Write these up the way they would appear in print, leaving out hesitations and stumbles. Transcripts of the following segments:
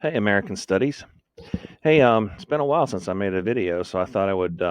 Hey, American Studies. Hey, it's been a while since I made a video, so I thought I would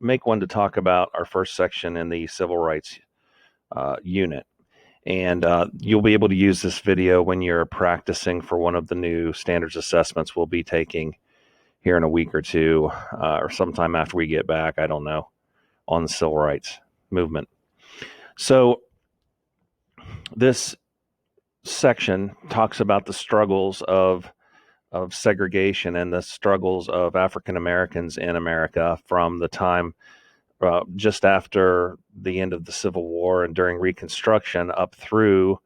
make one to talk about our first section in the Civil Rights unit. And you'll be able to use this video when you're practicing for one of the new standards assessments we'll be taking here in a week or two, or sometime after we get back, I don't know, on the civil rights movement. So this section talks about the struggles of segregation and the struggles of African Americans in America from the time just after the end of the Civil War and during Reconstruction up through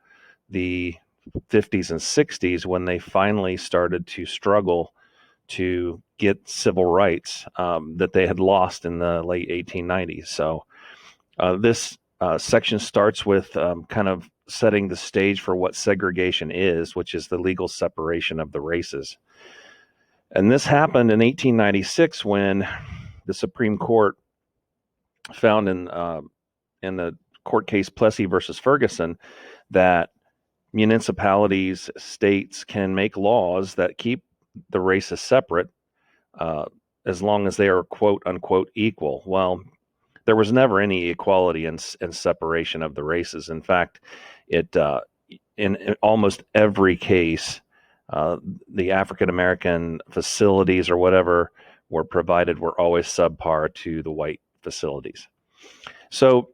the 50s and 60s when they finally started to struggle to get civil rights that they had lost in the late 1890s. So this section starts with kind of setting the stage for what segregation is, which is the legal separation of the races. And this happened in 1896 when the Supreme Court found in the court case Plessy versus Ferguson that municipalities, states can make laws that keep the races separate uh, as long as they are quote unquote equal. Well, there was never any equality in separation of the races. In fact, it in almost every case, the African American facilities or whatever were provided were always subpar to the white facilities. So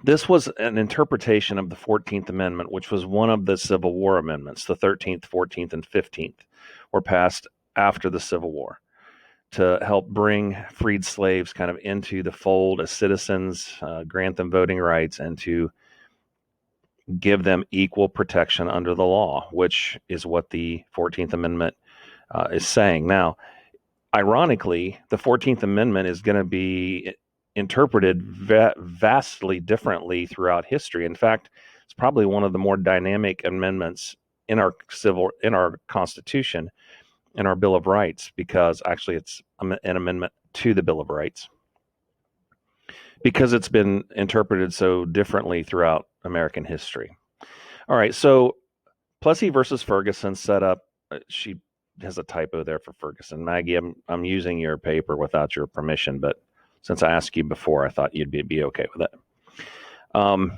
this was an interpretation of the 14th Amendment, which was one of the Civil War amendments. The 13th, 14th, and 15th were passed after the Civil War to help bring freed slaves kind of into the fold as citizens, grant them voting rights, and to give them equal protection under the law, which is what the 14th Amendment is saying. Now, ironically, the 14th Amendment is going to be interpreted vastly differently throughout history. In fact, it's probably one of the more dynamic amendments in our Constitution, in our Bill of Rights, because actually it's an amendment to the Bill of Rights, because it's been interpreted so differently throughout American history. All right, so Plessy versus Ferguson set up. She has a typo there for Ferguson. Maggie, I'm using your paper without your permission, but since I asked you before, I thought you'd be okay with it.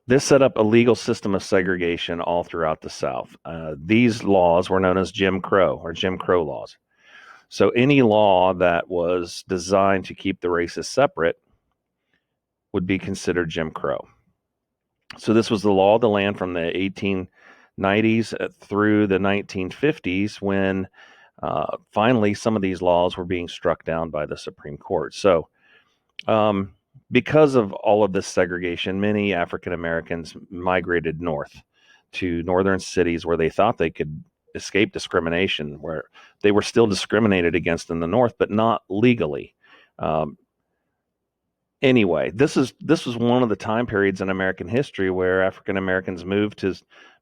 This set up a legal system of segregation all throughout the South. These laws were known as Jim Crow or Jim Crow laws. So any law that was designed to keep the races separate would be considered Jim Crow. So this was the law of the land from the 1890s through the 1950s when finally some of these laws were being struck down by the Supreme Court. So because of all of this segregation, many African Americans migrated north to northern cities where they thought they could escape discrimination, where they were still discriminated against in the north, but not legally. Anyway, this was one of the time periods in American history where African Americans moved to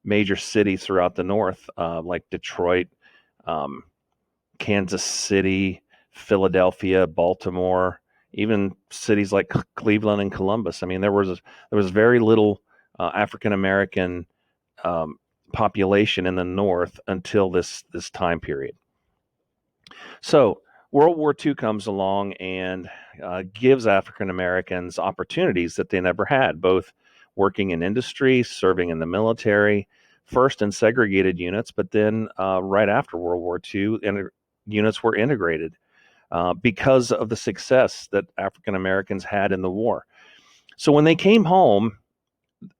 major cities throughout the north, like Detroit, Kansas City, Philadelphia, Baltimore, even cities like Cleveland and Columbus. I mean, there was very little African American population in the north until this time period. So World War II comes along and gives African Americans opportunities that they never had, both working in industry, serving in the military, first in segregated units, but then right after World War II, units were integrated because of the success that African Americans had in the war. So when they came home,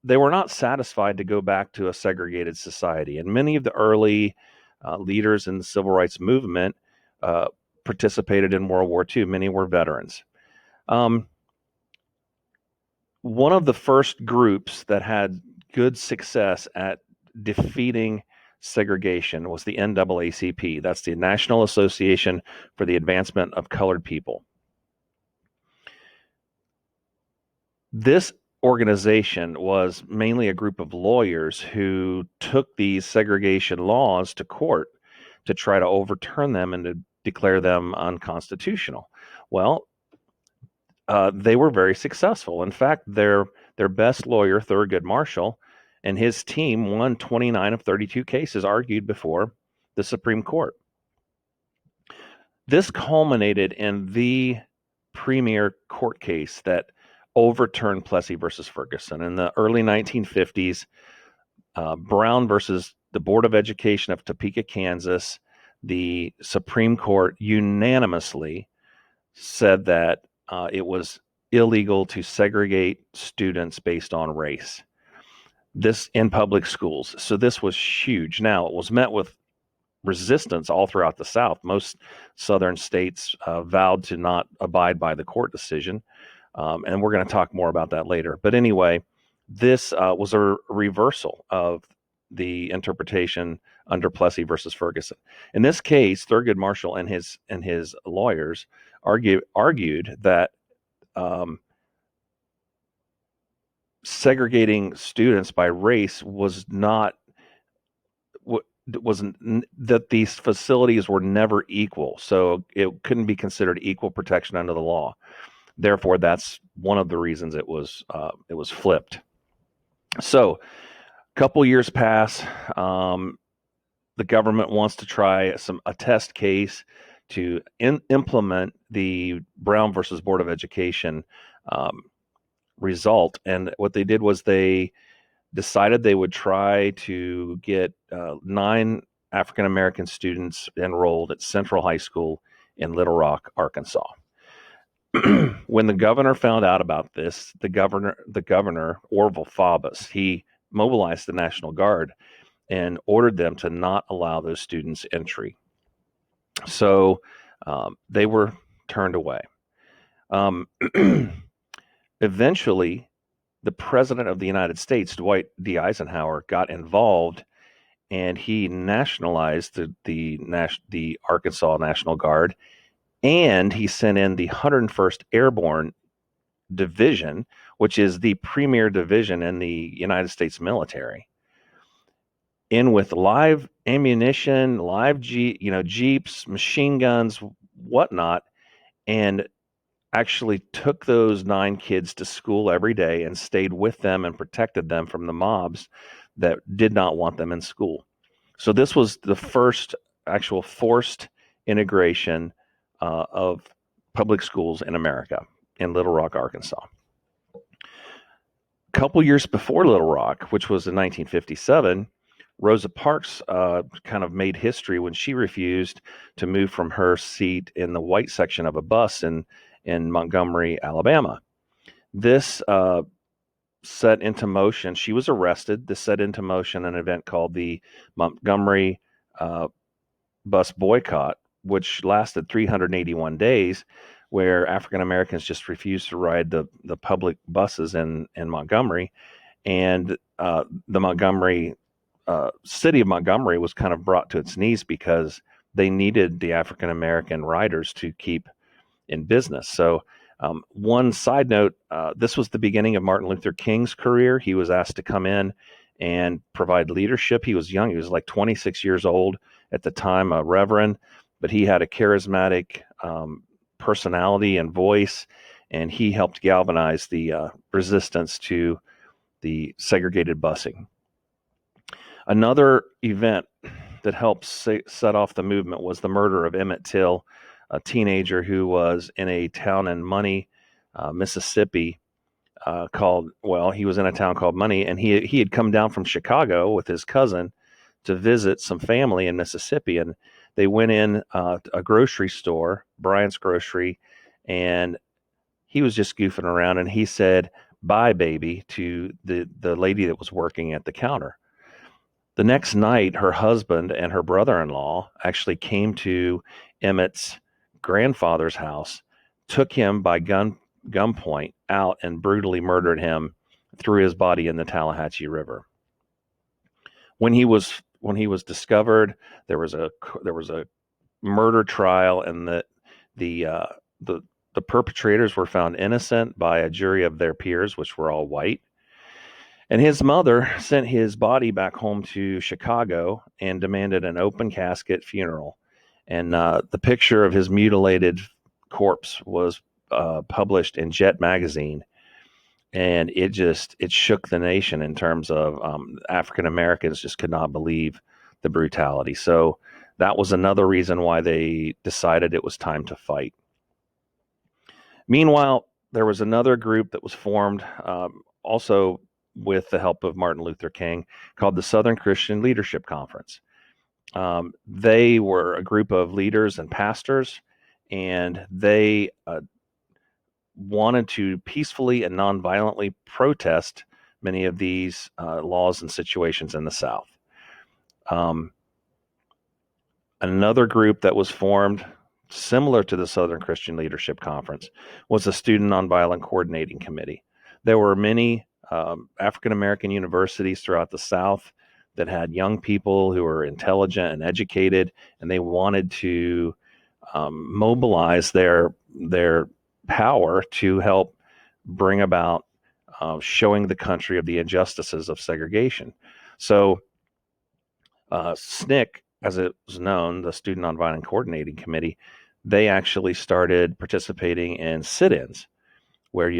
they were not satisfied to go back to a segregated society. And many of the early leaders in the civil rights movement participated in World War II. Many were veterans. One of the first groups that had good success at defeating segregation was the NAACP. That's the National Association for the Advancement of Colored People. This organization was mainly a group of lawyers who took these segregation laws to court to try to overturn them and to declare them unconstitutional. Well, they were very successful. In fact, their best lawyer, Thurgood Marshall, and his team won 29 of 32 cases argued before the Supreme Court. This culminated in the premier court case that overturned Plessy versus Ferguson. In the early 1950s, Brown versus the Board of Education of Topeka, Kansas, the Supreme Court unanimously said that it was illegal to segregate students based on race. This in public schools. So this was huge. Now, it was met with resistance all throughout the South. Most southern states vowed to not abide by the court decision. And we're going to talk more about that later. But anyway, this was a reversal of the interpretation under Plessy versus Ferguson. In this case, Thurgood Marshall and his lawyers argued that segregating students by race was not that these facilities were never equal, so it couldn't be considered equal protection under the law. Therefore, that's one of the reasons it was flipped. So, a couple years pass. The government wants to try a test case to implement the Brown versus Board of Education result, and what they did was they decided they would try to get 9 African American students enrolled at Central High School in Little Rock, Arkansas. When the governor found out about this, the governor Orville Faubus, he mobilized the National Guard and ordered them to not allow those students entry. So they were turned away. Eventually, the President of the United States, Dwight D. Eisenhower, got involved, and he nationalized the Arkansas National Guard, and he sent in the 101st Airborne Division, which is the premier division in the United States military, in with live ammunition, live jeeps, machine guns, whatnot, and actually took those 9 kids to school every day and stayed with them and protected them from the mobs that did not want them in school. So this was the first actual forced integration of public schools in America, in Little Rock, Arkansas. A couple years before Little Rock, which was in 1957, Rosa Parks kind of made history when she refused to move from her seat in the white section of a bus in Montgomery, Alabama. This set into motion, she was arrested. This set into motion an event called the Montgomery bus boycott, which lasted 381 days, where African Americans just refused to ride the public buses in Montgomery. And the Montgomery city of Montgomery was kind of brought to its knees because they needed the African American riders to keep in business. So one side note, this was the beginning of Martin Luther King's career. He was asked to come in and provide leadership. He was young. He was like 26 years old at the time, a reverend, but he had a charismatic personality and voice, and he helped galvanize the resistance to the segregated busing. Another event that helped set off the movement was the murder of Emmett Till, a teenager who was in a town in Money, Mississippi, he was in a town called Money, and he had come down from Chicago with his cousin to visit some family in Mississippi, and they went in a grocery store, Bryant's Grocery, and he was just goofing around, and he said, "Bye, baby," to the lady that was working at the counter. The next night, her husband and her brother-in-law actually came to Emmett's grandfather's house, took him by gunpoint out, and brutally murdered him, threw his body in the Tallahatchie River. When he was discovered, there was a murder trial, and the perpetrators were found innocent by a jury of their peers, which were all white. And his mother sent his body back home to Chicago and demanded an open casket funeral. And the picture of his mutilated corpse was published in Jet magazine, and it shook the nation in terms of African Americans just could not believe the brutality. So That was another reason why they decided it was time to fight. Meanwhile, there was another group that was formed, also with the help of Martin Luther King, called the Southern Christian Leadership Conference. They were a group of leaders and pastors, and they wanted to peacefully and nonviolently protest many of these laws and situations in the South. Um, Another group that was formed, similar to the Southern Christian Leadership Conference, was the Student Nonviolent Coordinating Committee. There were many African American universities throughout the South that had young people who were intelligent and educated, and they wanted to mobilize their power to help bring about showing the country of the injustices of segregation. So SNCC, as it was known, the Student Nonviolent Coordinating Committee, they actually started participating in sit-ins where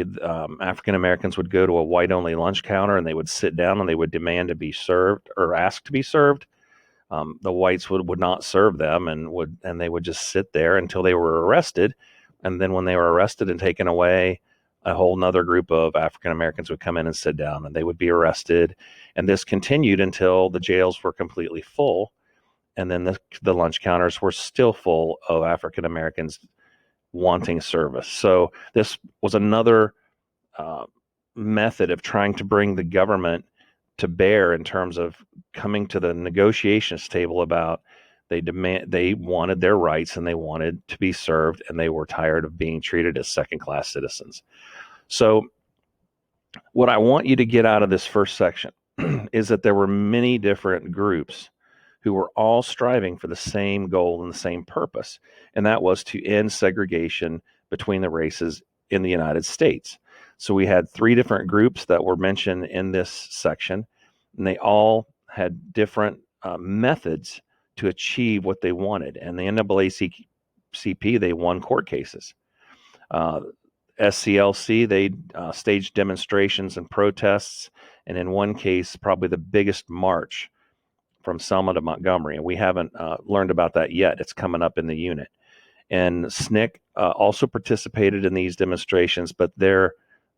African Americans would go to a white-only lunch counter and they would sit down and they would demand to be served or ask to be served. The whites would not serve them and they would just sit there until they were arrested. And then when they were arrested and taken away, a whole nother group of African Americans would come in and sit down and they would be arrested. And this continued until the jails were completely full. And then the lunch counters were still full of African Americans wanting service. So this was another uh, method of trying to bring the government to bear in terms of coming to the negotiations table about they wanted their rights and they wanted to be served and they were tired of being treated as second class citizens. So what I want you to get out of this first section is that there were many different groups who were all striving for the same goal and the same purpose, and that was to end segregation between the races in the United States. So we had three different groups that were mentioned in this section, and they all had different methods to achieve what they wanted. And the NAACP, they won court cases. SCLC, they staged demonstrations and protests, and in one case, probably the biggest march from Selma to Montgomery, and we haven't learned about that yet. It's coming up in the unit. And SNCC also participated in these demonstrations, but their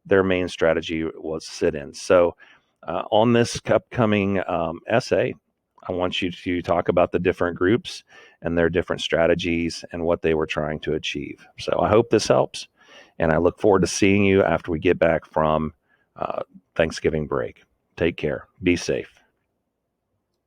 main strategy was sit-ins. So on this upcoming essay, I want you to talk about the different groups and their different strategies and what they were trying to achieve. So I hope this helps, and I look forward to seeing you after we get back from Thanksgiving break. Take care. Be safe.